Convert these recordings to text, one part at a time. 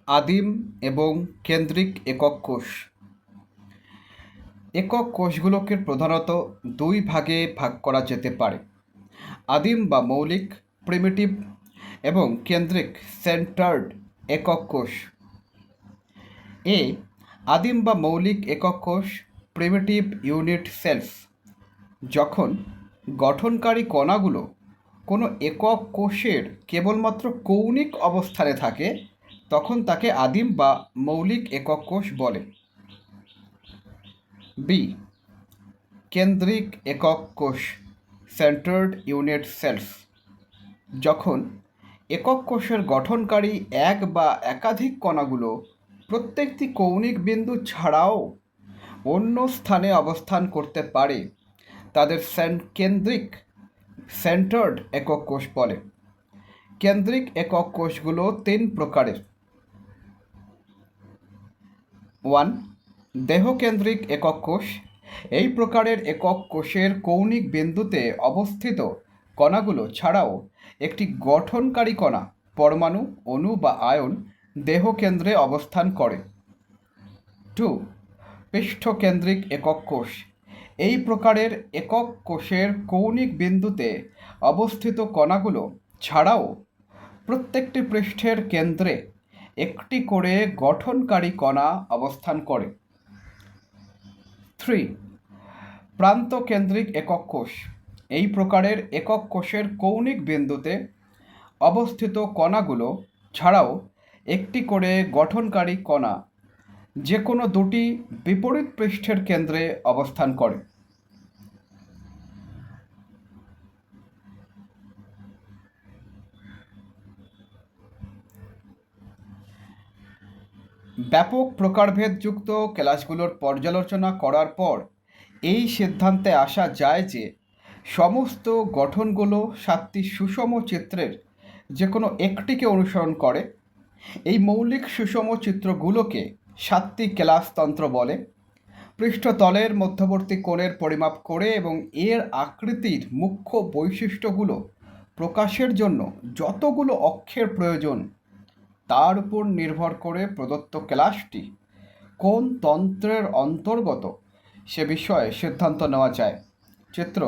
আদিম এবং কেন্দ্রিক একক কোষ। একক কোষগুলোকে প্রধানত দুই ভাগে ভাগ করা যেতে পারে: আদিম বা মৌলিক প্রিমিটিভ এবং কেন্দ্রিক সেন্টার্ড একক কোষ। এ আদিম বা মৌলিক একক কোষ প্রিমিটিভ ইউনিট সেলস। যখন গঠনকারী কণাগুলো কোনো একক কোষের কেবলমাত্র কৌণিক অবস্থানে থাকে তখন তাকে আদিম বা মৌলিক একক কোষ বলে। বি কেন্দ্রিক একক কোষ সেন্টার্ড ইউনিট সেলস। যখন একক কোষের গঠনকারী এক বা একাধিক কণাগুলো প্রত্যেকটি কৌণিক বিন্দু ছাড়াও অন্য স্থানে অবস্থান করতে পারে তাদের কেন্দ্রিক সেন্টার্ড একক কোষ বলে। কেন্দ্রিক একক কোষগুলো তিন প্রকারের: 1. দেহকেন্দ্রিক একক কোষ। এই প্রকারের একক কোষের কৌণিক বিন্দুতে অবস্থিত কণাগুলো ছাড়াও একটি গঠনকারী কণা, পরমাণু, অণু বা আয়ন দেহকেন্দ্রে অবস্থান করে। 2. পৃষ্ঠকেন্দ্রিক একক কোষ। এই প্রকারের একক কোষের কৌণিক বিন্দুতে অবস্থিত কণাগুলো ছাড়াও প্রত্যেকটি পৃষ্ঠের কেন্দ্রে একটি করে গঠনকারী কণা অবস্থান করে। 3. প্রান্তকেন্দ্রিক একক কোষ। এই প্রকারের একক কোষের কৌণিক বিন্দুতে অবস্থিত কণাগুলো ছাড়াও একটি করে গঠনকারী কণা যে কোনো দুটি বিপরীত পৃষ্ঠের কেন্দ্রে অবস্থান করে। ব্যাপক প্রকারভেদযুক্ত ক্লাসগুলোর পর্যালোচনা করার পর এই সিদ্ধান্তে আসা যায় যে সমস্ত গঠনগুলো 7টি সুষম চিত্রের যে কোনো একটিকে অনুসরণ করে। এই মৌলিক সুষম চিত্রগুলোকে 7টি ক্লাসতন্ত্র বলে। পৃষ্ঠতলের মধ্যবর্তী কোণের পরিমাপ করে এবং এর আকৃতির মুখ্য বৈশিষ্ট্যগুলো প্রকাশের জন্য যতগুলো অক্ষের প্রয়োজন তার উপর নির্ভর করে প্রদত্ত ক্লাসটি কোন তন্ত্রের অন্তর্গত সে বিষয়ে সিদ্ধান্ত নেওয়া যায়। চিত্র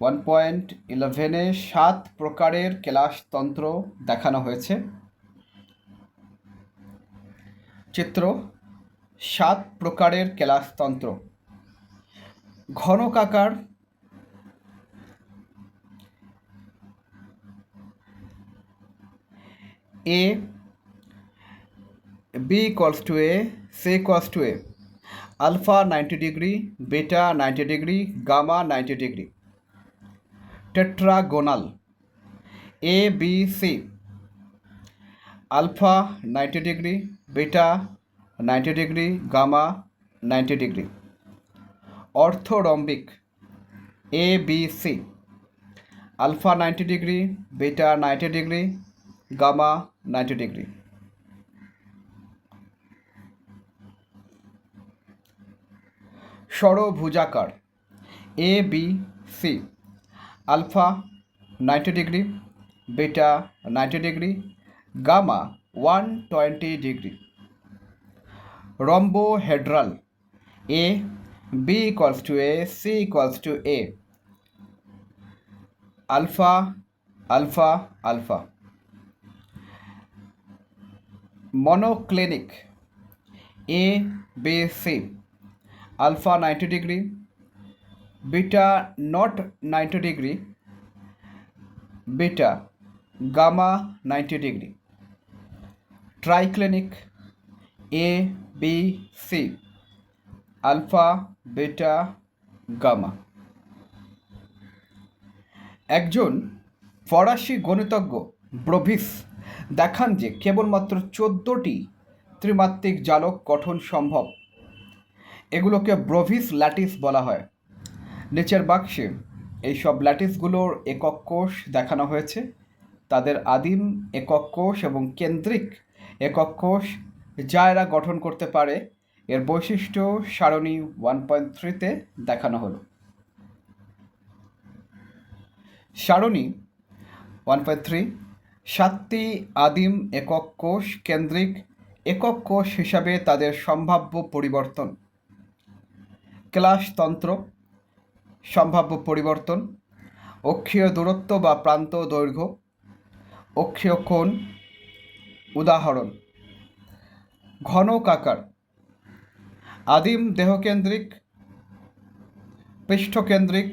1.11-এ 7 প্রকারের ক্লাসতন্ত্র দেখানো হয়েছে। চিত্র 7 প্রকারের ক্লাসতন্ত্র: ঘনকাকার, এ B equals to A, C equals to A, alpha 90 degree, beta 90 degree, gamma 90 degree. Tetragonal, A, B, C, alpha 90 degree, beta 90 degree, gamma 90 degree. Orthorhombic, A, B, C, alpha 90 degree, beta 90 degree, gamma 90 degree. ষড়ভুজাকার, A B C, alpha 90 degree, beta 90 degree, gamma 120 degree. Rhombohedral, A B equals to A, C equals to A, alpha alpha alpha. Monoclinic, A B C, alpha 90 degree, beta not 90 degree, beta gamma 90 degree. Triclinic, A, B, C, alpha, beta, gamma. একজন ফরাসি গণিতজ্ঞ ব্রোভিস দেখান যে কেবলমাত্র 14টি ত্রিমাত্রিক জালক গঠন সম্ভব। এগুলোকে ব্রোভিস ল্যাটিস বলা হয়। নিচের বাক্সে এইসব ল্যাটিসগুলোর একক কোষ দেখানো হয়েছে। তাদের আদিম একক কোষ এবং কেন্দ্রিক একক কোষ যা এরা গঠন করতে পারে এর বৈশিষ্ট্য সারণী 1.3-তে দেখানো হলো। সারণী 1.3: 7টি আদিম একক কোষ কেন্দ্রিক একক কোষ হিসাবে তাদের সম্ভাব্য পরিবর্তন। ক্লাসতন্ত্র, সম্ভাব্য পরিবর্তন, অক্ষীয় দূরত্ব বা প্রান্ত দৈর্ঘ্য, অক্ষীয় কোণ। উদাহরণ: ঘনক আকার, আদিম দেহকেন্দ্রিক, পৃষ্ঠকেন্দ্রিক,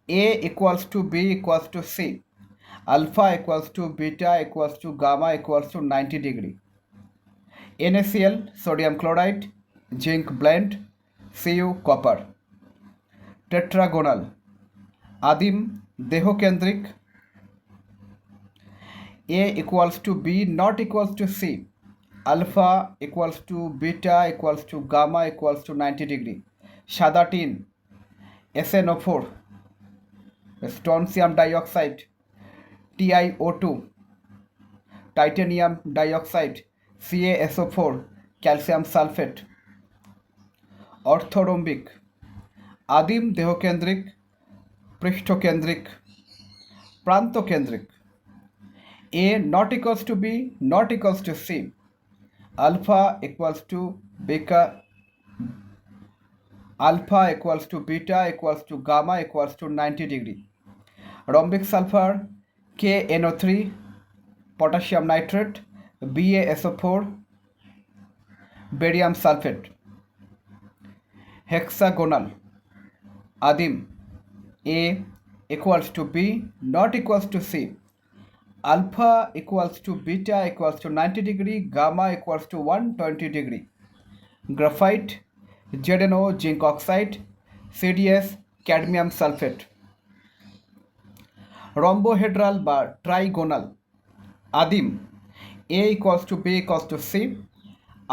A equals to B equals to C, alpha equals to beta equals to gamma equals to 90 degree. NaCl, sodium chloride, zinc blend, Cu copper. টেট্রাগোনাল, আদিম দেহকেন্দ্রিক, A equals to B not equals to C, alpha equals to beta equals to gamma equals to 90 degree. সাদা tin, SnO4, strontium dioxide, TiO2, titanium dioxide, CaSO4, calcium sulphate. Orthorhombic, আদিম দেহকেন্দ্রিক, পৃষ্ঠকেন্দ্রিক, প্রান্তকেন্দ্রিক। A not equals to B not equals to C, alpha equals to beta equals to gamma equals to 90 degree. Rhombic sulfur, KNO3, potassium nitrate, BaSO4, barium sulfate. Hexagonal, আদিম, A equals to B not equals to C, alpha equals to beta equals to 90 degree, gamma equals to 120 degree. Graphite, ZnO, zinc oxide, CdS, cadmium sulfate. Rhombohedral বা trigonal, আদিম, A equals to B equals to C,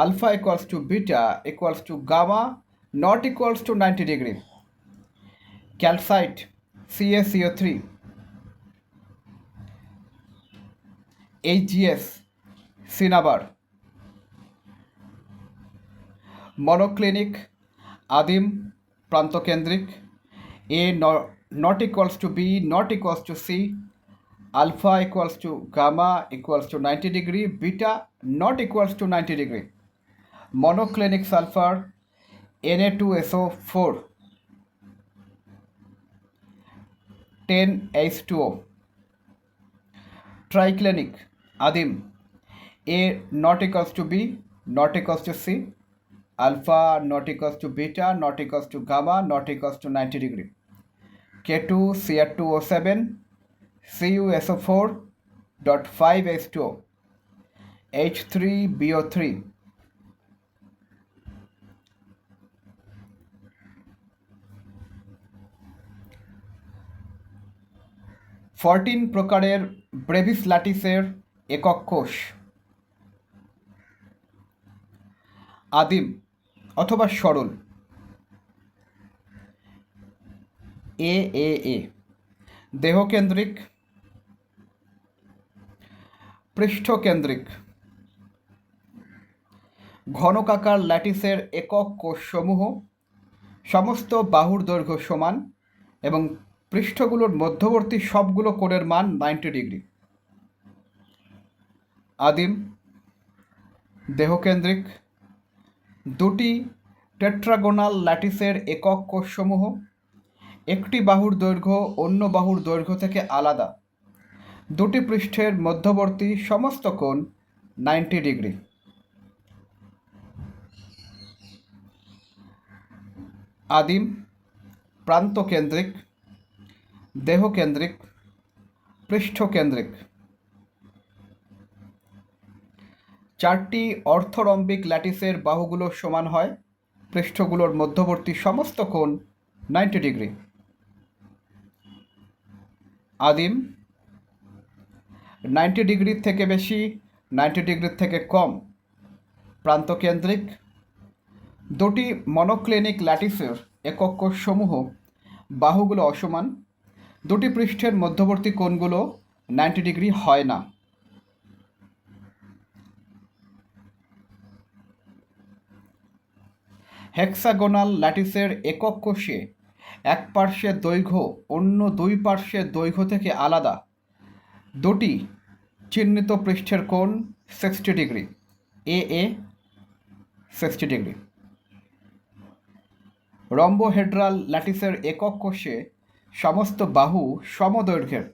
alpha equals to beta equals to gamma not equals to 90 degree. Calcite, CaCO3, HGS, cinnabar. Monoclinic, আদিম, প্রান্তকেন্দ্রিক, A not equals to B not equals to C, alpha equals to gamma equals to 90 degree, beta not equals to 90 degree. Monoclinic sulfur, Na2SO4, 10H2O. Triclinic, আদিম, A not equals to B not equals to C, alpha not equals to beta not equals to gamma not equals to 90 degree. K2Cr2O7, CuSO4.5H2O, H3BO3. 14 প্রকারের Brevis ল্যাটিসের একক কোষ। আদিম অথবা সরল, AAA। দেহকেন্দ্রিক, পৃষ্ঠকেন্দ্রিক। ঘনকাকার ল্যাটিসের একক কোষসমূহ সমস্ত বাহুর দৈর্ঘ্য সমান এবং পৃষ্ঠগুলোর মধ্যবর্তী সবগুলো কোণের মান 90 ডিগ্রি। আদিম দেহকেন্দ্রিক। দুটি টেট্রাগোনাল ল্যাটিসের একক কোষসমূহ একটি বাহুর দৈর্ঘ্য অন্য বাহুর দৈর্ঘ্য থেকে আলাদা। দুটি পৃষ্ঠের মধ্যবর্তী সমস্ত কোণ 90 ডিগ্রি। আদিম, প্রান্তকেন্দ্রিক, দেহকেন্দ্রিক, পৃষ্ঠকেন্দ্রিক। চারটি অর্থরম্বিক ল্যাটিসের বাহুগুলো সমান হয়, পৃষ্ঠগুলোর মধ্যবর্তী সমস্ত কোণ 90 ডিগ্রি। আদিম, 90 ডিগ্রির থেকে বেশি, 90 ডিগ্রির থেকে কম। প্রান্তকেন্দ্রিক। দুটি মনোক্লিনিক ল্যাটিসের একক কোষসমূহ বাহুগুলো অসমান, দুটি পৃষ্ঠের মধ্যবর্তী কোণগুলো 90 ডিগ্রি হয় না। হেক্সাগোনাল ল্যাটিসের একক কোষে এক পার্শ্বের দৈর্ঘ্য অন্য দুই পার্শ্বের দৈর্ঘ্য থেকে আলাদা। দুটি চিহ্নিত পৃষ্ঠের কোণ 60 ডিগ্রি, এ 60 ডিগ্রি। রম্বোহেড্রাল ল্যাটিসের একক কোষে সমস্ত বাহু সমদৈর্ঘ্যের।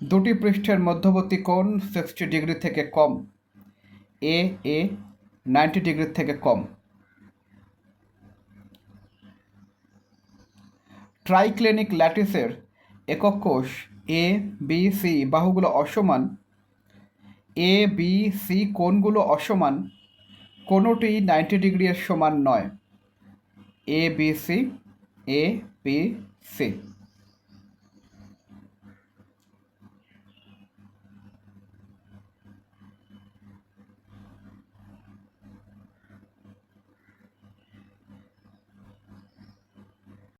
দুটি পৃষ্ঠের মধ্যবর্তী কোণ 60 ডিগ্রি থেকে কম, এ 90 ডিগ্রি থেকে কম। ট্রাইক্লিনিক ল্যাটিসের একক কোষ এ বি সি বাহুগুলো অসমান, এ বি সি কোণগুলো অসমান, কোনোটি 90 ডিগ্রি এর সমান নয়। এ বি সি।